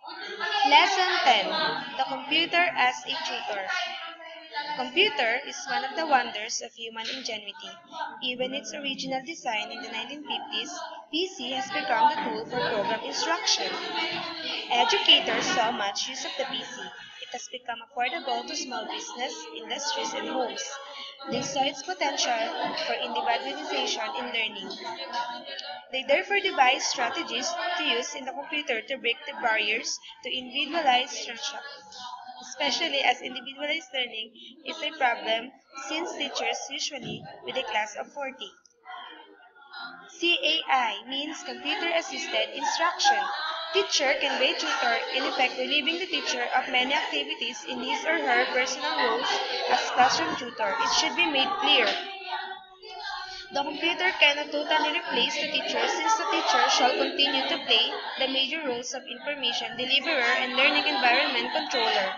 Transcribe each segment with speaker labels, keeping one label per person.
Speaker 1: Lesson 10. The Computer as a Tutor. Computer is one of the wonders of human ingenuity. Even its original design in the 1950s, PC has become the tool for program instruction. Educators saw much use of the PC. It has become affordable to small business, industries, and homes. They saw its potential for individualization in learning. They therefore devised strategies to use in the computer to break the barriers to individualized instruction, especially as individualized learning is a problem since teachers usually with a class of 40. CAI means Computer Assisted Instruction. Teacher can be tutor, in effect relieving the teacher of many activities in his or her personal roles as classroom tutor. It should be made clear. The computer cannot totally replace the teacher since the teacher shall continue to play the major roles of information deliverer and learning environment controller.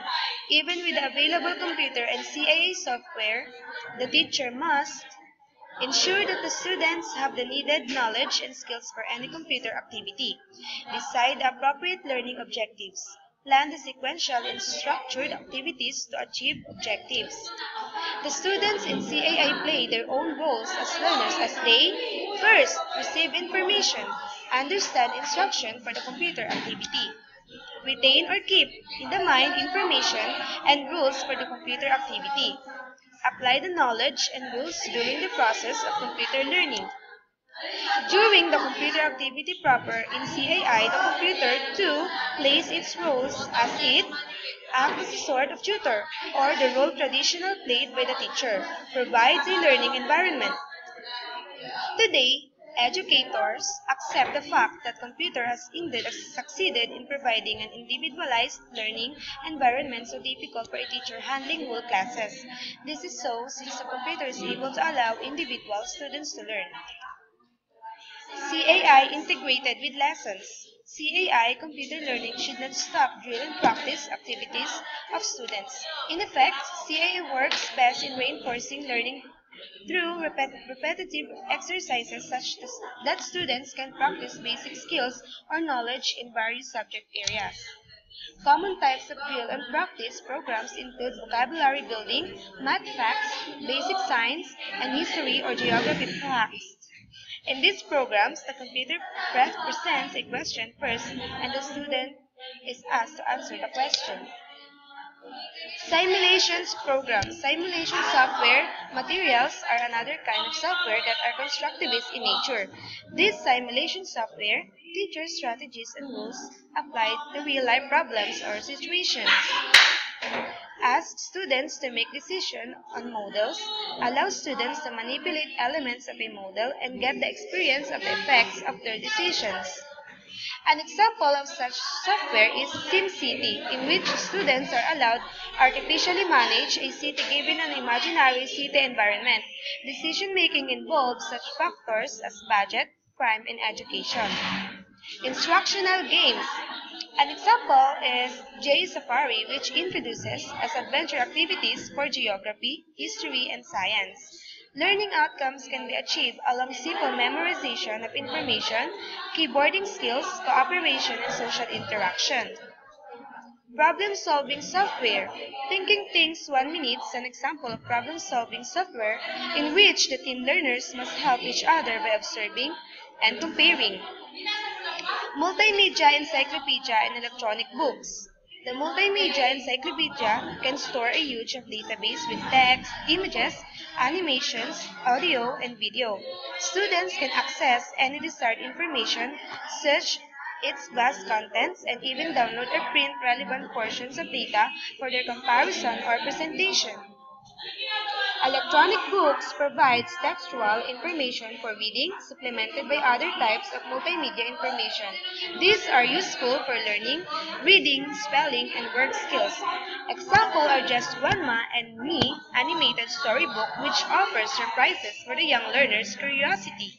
Speaker 1: Even with the available computer and CAA software, the teacher must ensure that the students have the needed knowledge and skills for any computer activity. Decide the appropriate learning objectives. Plan the sequential and structured activities to achieve objectives. The students in CAI play their own roles as learners as they first receive information, understand instruction for the computer activity, retain or keep in the mind information and rules for the computer activity, apply the knowledge and rules during the process of computer learning. During the computer activity proper in CAI, the computer too plays its roles as it acts as a sort of tutor, or the role traditional played by the teacher, provides a learning environment. Today, educators accept the fact that computer has indeed succeeded in providing an individualized learning environment so difficult for a teacher handling whole classes. This is so since the computer is able to allow individual students to learn. CAI integrated with lessons. CAI computer learning should not stop drill and practice activities of students. In effect, CAI works best in reinforcing learning through repetitive exercises such that students can practice basic skills or knowledge in various subject areas. Common types of drill and practice programs include vocabulary building, math facts, basic science, and history or geography facts. In these programs, the computer presents a question first and the student is asked to answer the question. Simulations programs. Simulation software materials are another kind of software that are constructivist in nature. This simulation software teaches strategies and rules applied to real-life problems or situations. Asks students to make decisions on models, allows students to manipulate elements of a model and get the experience of the effects of their decisions. An example of such software is SimCity, in which students are allowed artificially manage a city given an imaginary city environment. Decision-making involves such factors as budget, crime, and education. Instructional games. An example is J Safari, which introduces as adventure activities for geography, history, and science. Learning outcomes can be achieved along simple memorization of information, keyboarding skills, cooperation, and social interaction. Problem-solving software. Thinking Things 1 Minute is an example of problem-solving software in which the team learners must help each other by observing and comparing. Multimedia encyclopedia and electronic books. The multimedia encyclopedia can store a huge database with text, images, animations, audio, and video. Students can access any desired information, search its vast contents, and even download or print relevant portions of data for their comparison or presentation. Electronic books provides textual information for reading, supplemented by other types of multimedia information. These are useful for learning, reading, spelling, and word skills. Examples are Just Grandma and Me animated storybook which offers surprises for the young learner's curiosity.